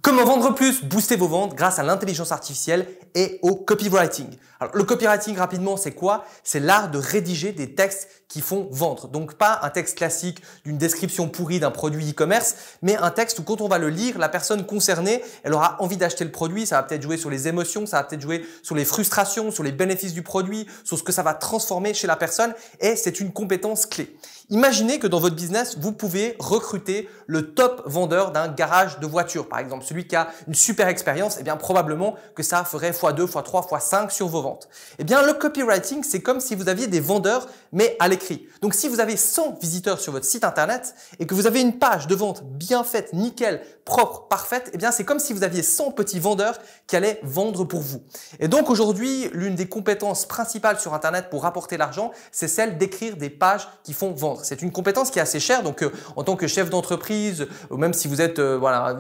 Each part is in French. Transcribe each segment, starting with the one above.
Comment vendre plus, booster vos ventes grâce à l'intelligence artificielle et au copywriting. Alors, le copywriting, rapidement, c'est quoi? C'est l'art de rédiger des textes qui font vendre. Donc, pas un texte classique d'une description pourrie d'un produit e-commerce, mais un texte où quand on va le lire, la personne concernée, elle aura envie d'acheter le produit. Ça va peut-être jouer sur les émotions, ça va peut-être jouer sur les frustrations, sur les bénéfices du produit, sur ce que ça va transformer chez la personne. Et c'est une compétence clé. Imaginez que dans votre business, vous pouvez recruter le top vendeur d'un garage de voitures, par exemple. Celui qui a une super expérience, eh bien, probablement que ça ferait x2, x3, x5 sur vos ventes. Eh bien, le copywriting, c'est comme si vous aviez des vendeurs, mais à l'écrit. Donc, si vous avez 100 visiteurs sur votre site internet et que vous avez une page de vente bien faite, nickel, propre, parfaite, eh bien, c'est comme si vous aviez 100 petits vendeurs qui allaient vendre pour vous. Et donc, aujourd'hui, l'une des compétences principales sur internet pour rapporter l'argent, c'est celle d'écrire des pages qui font vendre. C'est une compétence qui est assez chère. Donc, en tant que chef d'entreprise, ou même si vous êtes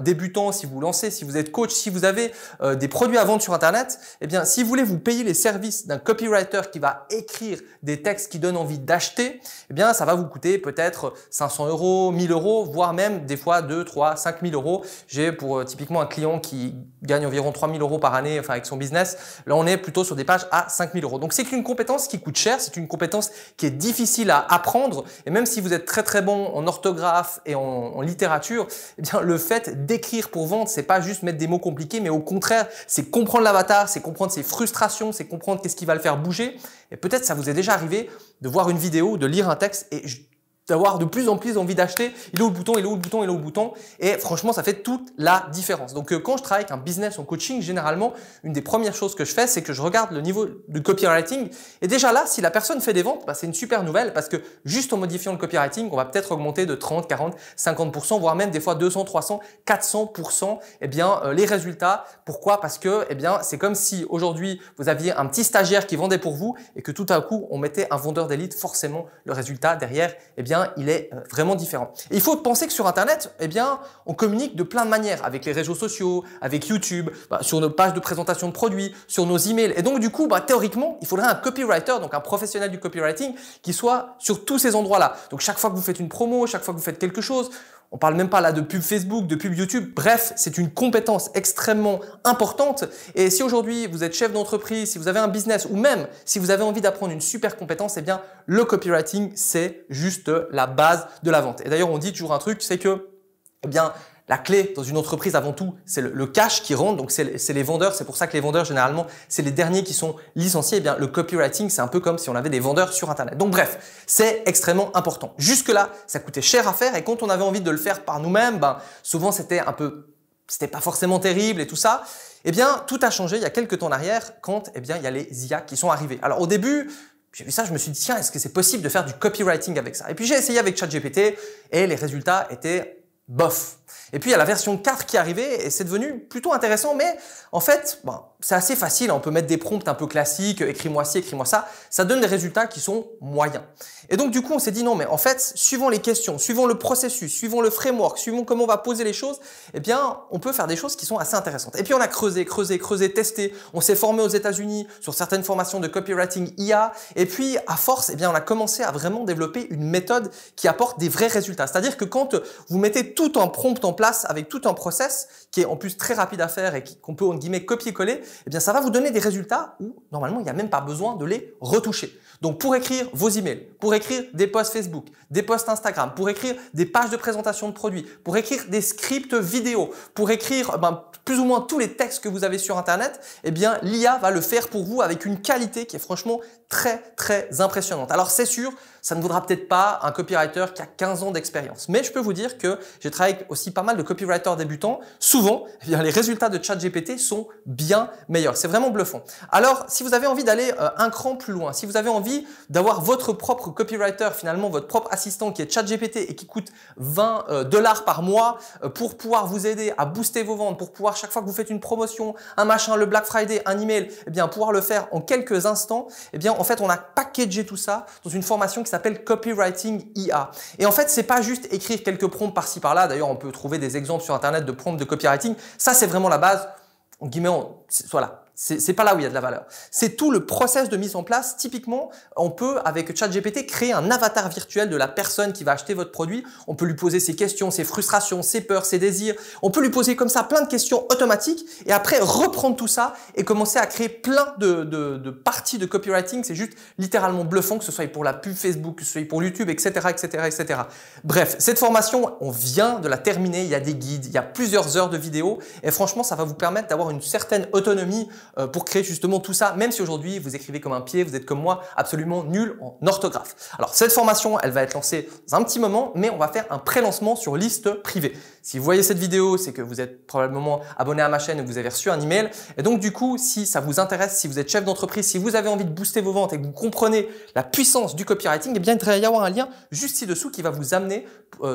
débutant, si vous lancez, si vous êtes coach, si vous avez des produits à vendre sur internet, eh bien, si vous voulez vous payer les services d'un copywriter qui va écrire des textes qui donnent envie d'acheter, eh bien, ça va vous coûter peut-être 500 €, 1000 €, voire même des fois 2, 3, 5 000 €. J'ai pour typiquement un client qui gagne environ 3 000 € par année, enfin avec son business. Là, on est plutôt sur des pages à 5 000 €. Donc, c'est une compétence qui coûte cher. C'est une compétence qui est difficile à apprendre. Et même si vous êtes très très bon en orthographe et en littérature, eh bien, le fait d'écrire pour vendre, c'est pas juste mettre des mots compliqués, mais au contraire, c'est comprendre l'avatar, c'est comprendre ses frustrations, c'est comprendre qu'est-ce qui va le faire bouger. Et peut-être ça vous est déjà arrivé de voir une vidéo, de lire un texte et d'avoir de plus en plus envie d'acheter. Il est où le bouton, il est où le bouton, il est où le bouton. Et franchement, ça fait toute la différence. Donc, quand je travaille avec un business en coaching, généralement, une des premières choses que je fais, c'est que je regarde le niveau du copywriting. Et déjà là, si la personne fait des ventes, bah, c'est une super nouvelle parce que juste en modifiant le copywriting, on va peut-être augmenter de 30, 40, 50%, voire même des fois 200, 300, 400%, eh bien, les résultats. Pourquoi? Parce que, eh bien, c'est comme si aujourd'hui, vous aviez un petit stagiaire qui vendait pour vous et que tout à coup, on mettait un vendeur d'élite. Forcément, le résultat derrière, eh bien, il est vraiment différent. Et il faut penser que sur Internet, eh bien, on communique de plein de manières avec les réseaux sociaux, avec YouTube, sur nos pages de présentation de produits, sur nos emails. Et donc, du coup, théoriquement, il faudrait un copywriter, donc un professionnel du copywriting, qui soit sur tous ces endroits-là. Donc, chaque fois que vous faites une promo, chaque fois que vous faites quelque chose, on parle même pas là de pub Facebook, de pub YouTube. Bref, c'est une compétence extrêmement importante. Et si aujourd'hui vous êtes chef d'entreprise, si vous avez un business ou même si vous avez envie d'apprendre une super compétence, eh bien le copywriting, c'est juste la base de la vente. Et d'ailleurs, on dit toujours un truc, c'est que, eh bien, la clé dans une entreprise, avant tout, c'est le cash qui rentre. Donc, c'est les vendeurs. C'est pour ça que les vendeurs, généralement, c'est les derniers qui sont licenciés. Eh bien, le copywriting, c'est un peu comme si on avait des vendeurs sur Internet. Donc, bref, c'est extrêmement important. Jusque-là, ça coûtait cher à faire. Et quand on avait envie de le faire par nous-mêmes, souvent, c'était pas forcément terrible et tout ça. Eh bien, tout a changé il y a quelques temps en arrière quand, eh bien, il y a les IA qui sont arrivés. Alors, au début, j'ai vu ça, je me suis dit, tiens, est-ce que c'est possible de faire du copywriting avec ça? Et puis, j'ai essayé avec ChatGPT et les résultats étaient bof. Et puis, il y a la version 4 qui est arrivée et c'est devenu plutôt intéressant, mais en fait, c'est assez facile. On peut mettre des prompts un peu classiques, écris-moi ci, écris-moi ça. Ça donne des résultats qui sont moyens. Et donc, du coup, on s'est dit non, mais en fait, suivant les questions, suivant le processus, suivant le framework, suivant comment on va poser les choses, eh bien, on peut faire des choses qui sont assez intéressantes. Et puis, on a creusé, testé. On s'est formé aux États-Unis sur certaines formations de copywriting IA. Et puis, à force, eh bien, on a commencé à vraiment développer une méthode qui apporte des vrais résultats. C'est-à-dire que quand vous mettez tout un prompt en place avec tout un process qui est en plus très rapide à faire et qu'on peut, en guillemets, copier-coller, eh bien, ça va vous donner des résultats où, normalement, il n'y a même pas besoin de les retoucher. Donc, pour écrire vos emails, pour écrire des posts Facebook, des posts Instagram, pour écrire des pages de présentation de produits, pour écrire des scripts vidéo, pour écrire plus ou moins tous les textes que vous avez sur Internet, eh bien, l'IA va le faire pour vous avec une qualité qui est franchement très, très impressionnante. Alors, c'est sûr, ça ne vaudra peut-être pas un copywriter qui a 15 ans d'expérience. Mais je peux vous dire que j'ai travaillé avec aussi pas mal de copywriters débutants. Souvent, eh bien, les résultats de ChatGPT sont bien meilleurs. C'est vraiment bluffant. Alors, si vous avez envie d'aller un cran plus loin, si vous avez envie d'avoir votre propre copywriter, finalement votre propre assistant qui est ChatGPT et qui coûte 20 $ par mois pour pouvoir vous aider à booster vos ventes, pour pouvoir chaque fois que vous faites une promotion, un machin, le Black Friday, un email, eh bien pouvoir le faire en quelques instants, eh bien en fait on a packagé tout ça dans une formation qui s'appelle Copywriting IA. Et en fait, c'est pas juste écrire quelques prompts par-ci par-là. D'ailleurs, on peut trouver des exemples sur Internet de prompts de copywriting. Ça, c'est vraiment la base. En guillemets, voilà. C'est pas là où il y a de la valeur. C'est tout le process de mise en place. Typiquement, on peut, avec ChatGPT, créer un avatar virtuel de la personne qui va acheter votre produit. On peut lui poser ses questions, ses frustrations, ses peurs, ses désirs. On peut lui poser comme ça plein de questions automatiques et après reprendre tout ça et commencer à créer plein de parties de copywriting. C'est juste littéralement bluffant, que ce soit pour la pub Facebook, que ce soit pour YouTube, etc., etc., etc. Bref, cette formation, on vient de la terminer. Il y a des guides, il y a plusieurs heures de vidéos et franchement, ça va vous permettre d'avoir une certaine autonomie pour créer justement tout ça, même si aujourd'hui vous écrivez comme un pied, vous êtes comme moi, absolument nul en orthographe. Alors cette formation, elle va être lancée dans un petit moment, mais on va faire un pré-lancement sur liste privée. Si vous voyez cette vidéo, c'est que vous êtes probablement abonné à ma chaîne et que vous avez reçu un email. Et donc du coup, si ça vous intéresse, si vous êtes chef d'entreprise, si vous avez envie de booster vos ventes et que vous comprenez la puissance du copywriting, eh bien il va y avoir un lien juste ci-dessous qui va vous amener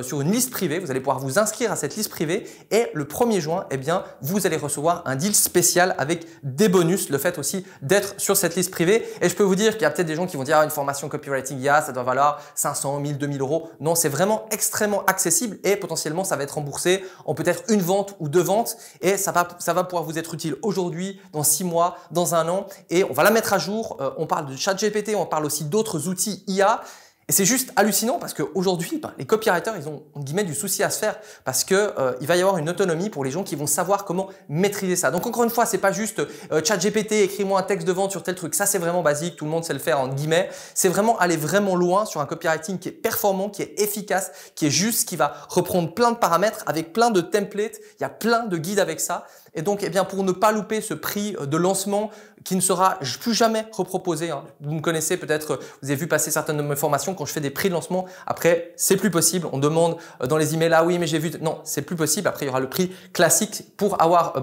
sur une liste privée. Vous allez pouvoir vous inscrire à cette liste privée et le 1er juin, eh bien vous allez recevoir un deal spécial avec des bonus, le fait aussi d'être sur cette liste privée. Et je peux vous dire qu'il y a peut-être des gens qui vont dire une formation copywriting IA, ça doit valoir 500, 1000, 2000 euros. Non, c'est vraiment extrêmement accessible et potentiellement ça va être remboursé en peut-être une vente ou 2 ventes et ça va pouvoir vous être utile aujourd'hui, dans 6 mois, dans 1 an et on va la mettre à jour. On parle de ChatGPT, on parle aussi d'autres outils IA. Et c'est juste hallucinant parce qu'aujourd'hui, les copywriters, ils ont entre guillemets du souci à se faire parce que il va y avoir une autonomie pour les gens qui vont savoir comment maîtriser ça. Donc encore une fois, c'est pas juste ChatGPT, écris-moi un texte de vente sur tel truc. Ça, c'est vraiment basique, tout le monde sait le faire entre guillemets. C'est vraiment aller vraiment loin sur un copywriting qui est performant, qui est efficace, qui est juste, qui va reprendre plein de paramètres avec plein de templates. Il y a plein de guides avec ça. Et donc, eh bien, pour ne pas louper ce prix de lancement qui ne sera plus jamais reproposé, hein. Vous me connaissez peut-être, vous avez vu passer certaines de mes formations quand je fais des prix de lancement. Après, c'est plus possible. On demande dans les emails, ah oui, mais j'ai vu. Non, c'est plus possible. Après, il y aura le prix classique pour avoir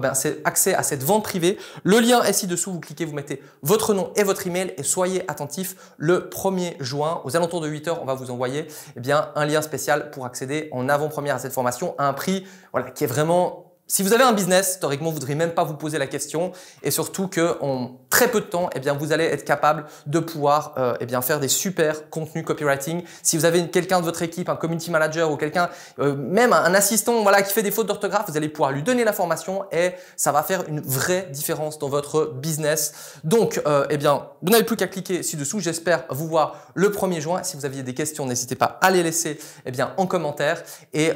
accès à cette vente privée. Le lien est ci-dessous. Vous cliquez, vous mettez votre nom et votre email et soyez attentifs. Le 1er juin, aux alentours de 8 h, on va vous envoyer eh bien, un lien spécial pour accéder en avant-première à cette formation à un prix voilà, qui est vraiment… Si vous avez un business, théoriquement, vous ne devriez même pas vous poser la question et surtout qu'en très peu de temps, eh bien, vous allez être capable de pouvoir eh bien, faire des super contenus copywriting. Si vous avez quelqu'un de votre équipe, un community manager ou quelqu'un, même un assistant voilà, qui fait des fautes d'orthographe, vous allez pouvoir lui donner la formation et ça va faire une vraie différence dans votre business. Donc, eh bien, vous n'avez plus qu'à cliquer ci-dessous. J'espère vous voir le 1er juin. Si vous aviez des questions, n'hésitez pas à les laisser eh bien, en commentaire et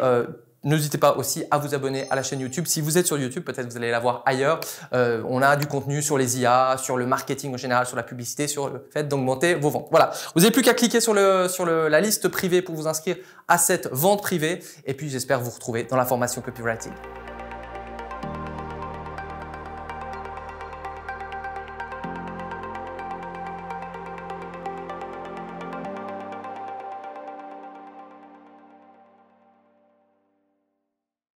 n'hésitez pas aussi à vous abonner à la chaîne YouTube. Si vous êtes sur YouTube, peut-être vous allez la voir ailleurs. On a du contenu sur les IA, sur le marketing en général, sur la publicité, sur le fait d'augmenter vos ventes. Voilà, vous n'avez plus qu'à cliquer sur la liste privée pour vous inscrire à cette vente privée. Et puis, j'espère vous retrouver dans la formation copywriting.